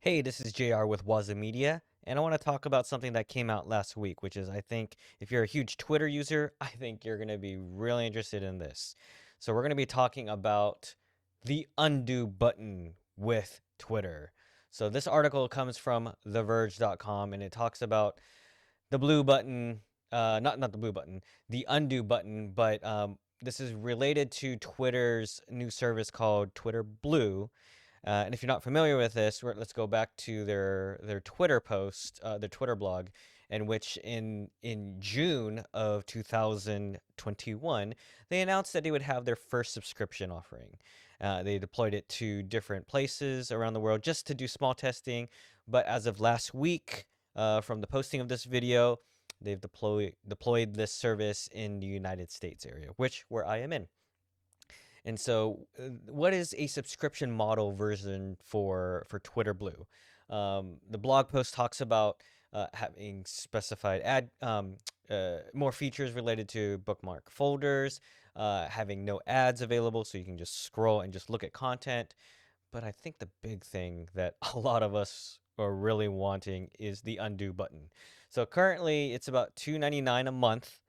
Hey, this is JR with Waza Media, and I want to talk about something that came out last week, which is I think if you're a huge Twitter user, I think you're going to be really interested in this. So, we're going to be talking about the undo button with Twitter. So, this article comes from TheVerge.com and it talks about the blue button, not the blue button, the undo button, but this is related to Twitter's new service called Twitter Blue. And if you're not familiar with this, let's go back to their Twitter post, their Twitter blog, in which in June of 2021 they announced that they would have their first subscription offering. They deployed it to different places around the world just to do small testing, but as of last week, from the posting of this video, they've deployed this service in the United States area, which where I am in. And so, what is a subscription model version for Twitter Blue? The blog post talks about having specified more features related to bookmark folders, having no ads available, so you can just scroll and just look at content. But I think the big thing that a lot of us are really wanting is the undo button. So currently, it's about $2.99 a month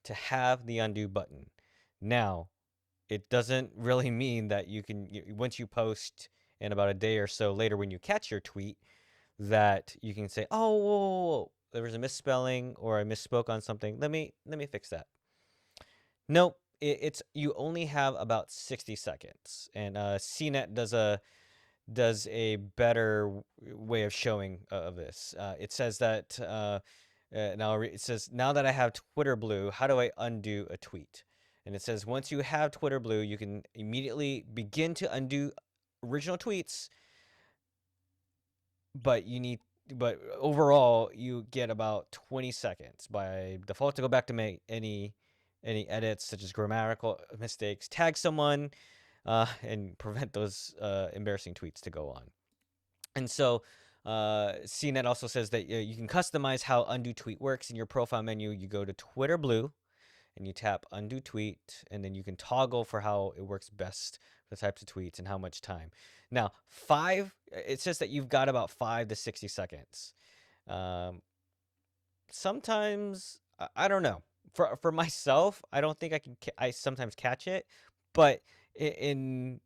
to have the undo button. Now, it doesn't really mean that once you post and about a day or so later when you catch your tweet that you can say, oh, whoa, whoa, whoa, there was a misspelling or I misspoke on something. Let me fix that. Nope. It's you only have about 60 seconds, and CNET does a better way of showing of this. It says that it says, now that I have Twitter Blue, how do I undo a tweet? And it says, once you have Twitter Blue, you can immediately begin to undo original tweets, but overall you get about 20 seconds by default to go back to make any edits such as grammatical mistakes, tag someone, and prevent those embarrassing tweets to go on. And so CNET also says that you can customize how undo tweet works in your profile menu. You go to Twitter Blue and you tap undo tweet, and then you can toggle for how it works best for the types of tweets and how much time. Now, it says that you've got about 5 to 60 seconds. Um, Sometimes I don't know. For myself, I don't think I can. I sometimes catch it, but in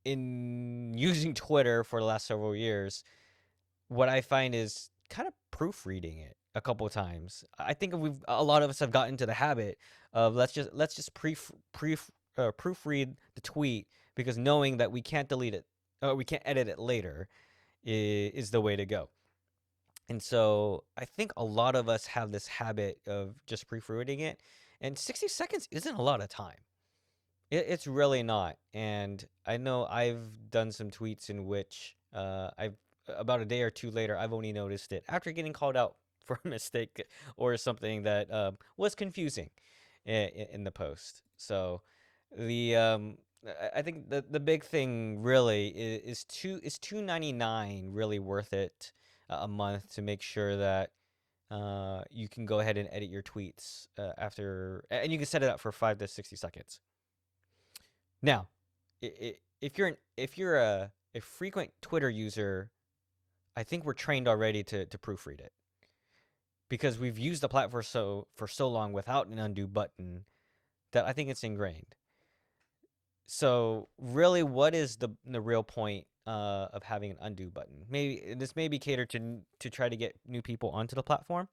using Twitter for the last several years, what I find is kind of proofreading it a couple of times. I think a lot of us have gotten into the habit of let's just proofread the tweet because knowing that we can't delete it, we can't edit it later, is the way to go. And so I think a lot of us have this habit of just proofreading it, and 60 seconds isn't a lot of time. It's really not. And I know I've done some tweets in which I've about a day or two later, I've only noticed it after getting called out for a mistake or something that was confusing in the post. So I think the big thing really is $2.99 really worth it a month to make sure that you can go ahead and edit your tweets and you can set it up for 5 to 60 seconds. Now, if you're a frequent Twitter user, I think we're trained already to proofread it because we've used the platform for so long without an undo button that I think it's ingrained. So really, what is the real point of having an undo button? Maybe this may be catered to try to get new people onto the platform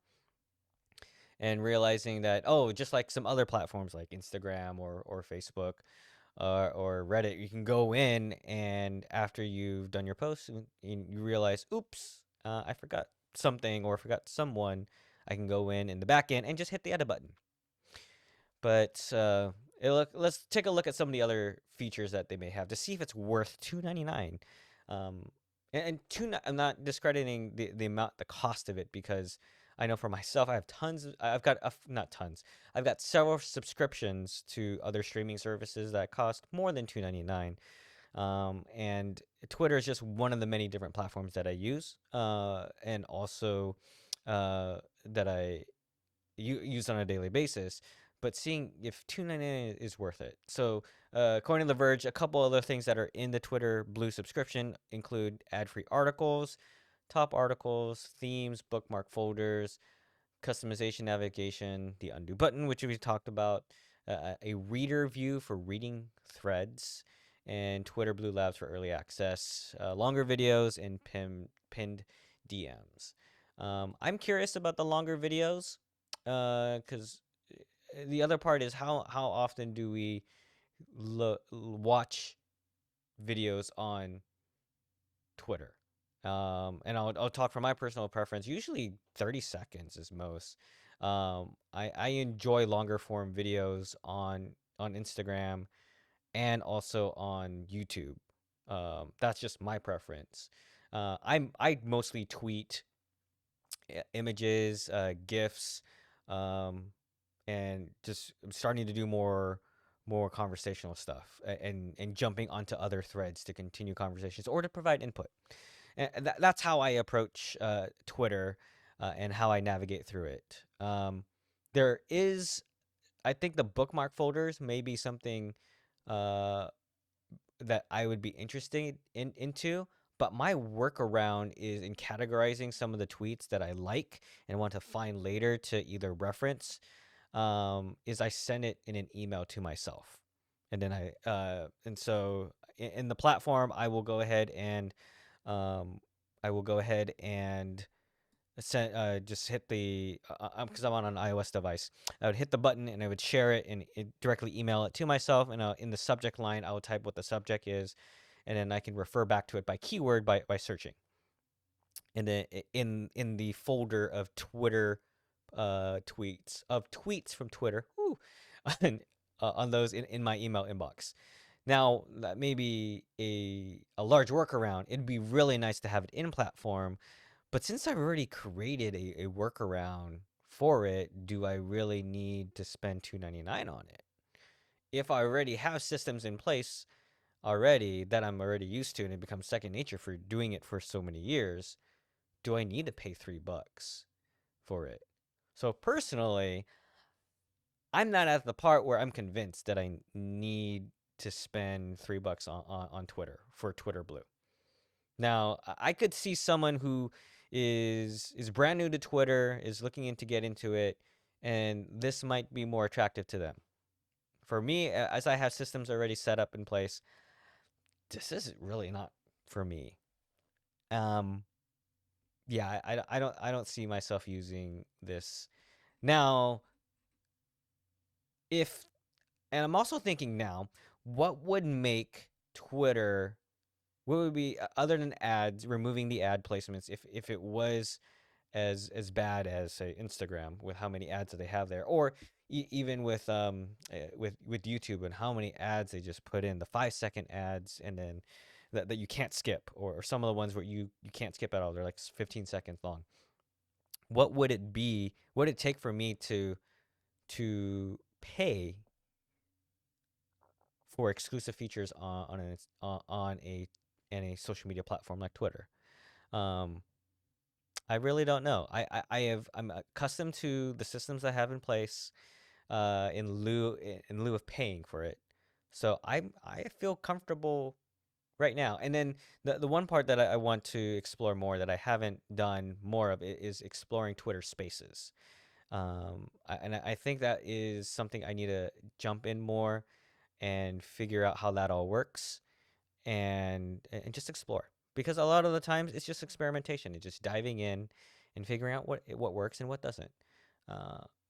and realizing that, oh, just like some other platforms like Instagram or Facebook or Reddit, you can go in and after you've done your post, and you realize, oops, I forgot something or forgot someone. I can go in the back end and just hit the edit button. But let's take a look at some of the other features that they may have to see if it's worth $2.99. I'm not discrediting the amount, the cost of it, because I know for myself, I've got not tons. I've got several subscriptions to other streaming services that cost more than $2.99. And Twitter is just one of the many different platforms that I use, and also that I use on a daily basis. But seeing if $2.99 is worth it. So, according to The Verge, a couple other things that are in the Twitter Blue subscription include ad-free articles, top articles, themes, bookmark folders, customization navigation, the undo button, which we talked about, a reader view for reading threads, and Twitter Blue Labs for early access, longer videos, and pinned DMs. I'm curious about the longer videos because the other part is how often do we watch videos on Twitter? And I'll talk from my personal preference. Usually 30 seconds is most. I enjoy longer form videos on Instagram and also on YouTube. That's just my preference. I mostly tweet images, GIFs, and just I'm starting to do more conversational stuff and jumping onto other threads to continue conversations or to provide input. And that's how I approach Twitter and how I navigate through it. There is, I think, the bookmark folders may be something that I would be interested into. But my workaround is in categorizing some of the tweets that I like and want to find later to either reference. Is I send it in an email to myself, and then and so in the platform I will go ahead and just hit the because I'm on an iOS device. I would hit the button and I would share it and directly email it to myself. And in the subject line, I would type what the subject is, and then I can refer back to it by keyword by searching. And then in the folder of Twitter tweets from Twitter, on those in my email inbox. Now, that may be a large workaround. It'd be really nice to have it in platform, but since I've already created a workaround for it, do I really need to spend $2.99 on it? If I already have systems in place already that I'm already used to and it becomes second nature for doing it for so many years, do I need to pay $3 for it? So personally, I'm not at the part where I'm convinced that I need to spend $3 on Twitter for Twitter Blue. Now, I could see someone who is brand new to Twitter, is looking to get into it, and this might be more attractive to them. For me, as I have systems already set up in place, this is really not for me. Yeah, I don't see myself using this. Now, and I'm also thinking now, what would make Twitter, what would be other than ads, removing the ad placements, if it was as bad as say Instagram with how many ads that they have there, or even with YouTube and how many ads they just put in, the 5-second ads, and then that you can't skip, or some of the ones where you can't skip at all, they're like 15 seconds long. What would it be? What would it take for me to pay for exclusive features on a social media platform like Twitter? I really don't know. I'm accustomed to the systems I have in place in lieu of paying for it. So I feel comfortable right now. And then the one part that I want to explore more that I haven't done more of is exploring Twitter Spaces. I think that is something I need to jump in more and figure out how that all works and just explore, because a lot of the times it's just experimentation. It's just diving in and figuring out what works and what doesn't.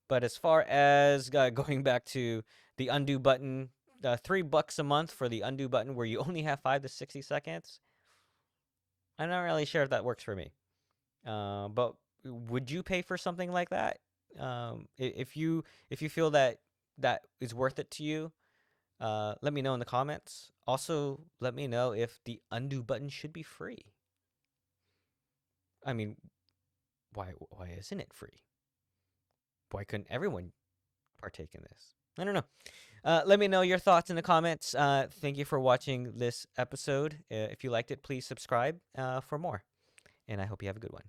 But as far as going back to the undo button, $3 a month for the undo button where you only have 5 to 60 seconds, I'm not really sure if that works for me. But would you pay for something like that? If you feel that is worth it to you, let me know in the comments. Also, let me know if the undo button should be free. I mean, why isn't it free? Why couldn't everyone partake in this? I don't know. Let me know your thoughts in the comments. Thank you for watching this episode. If you liked it, please subscribe for more. And I hope you have a good one.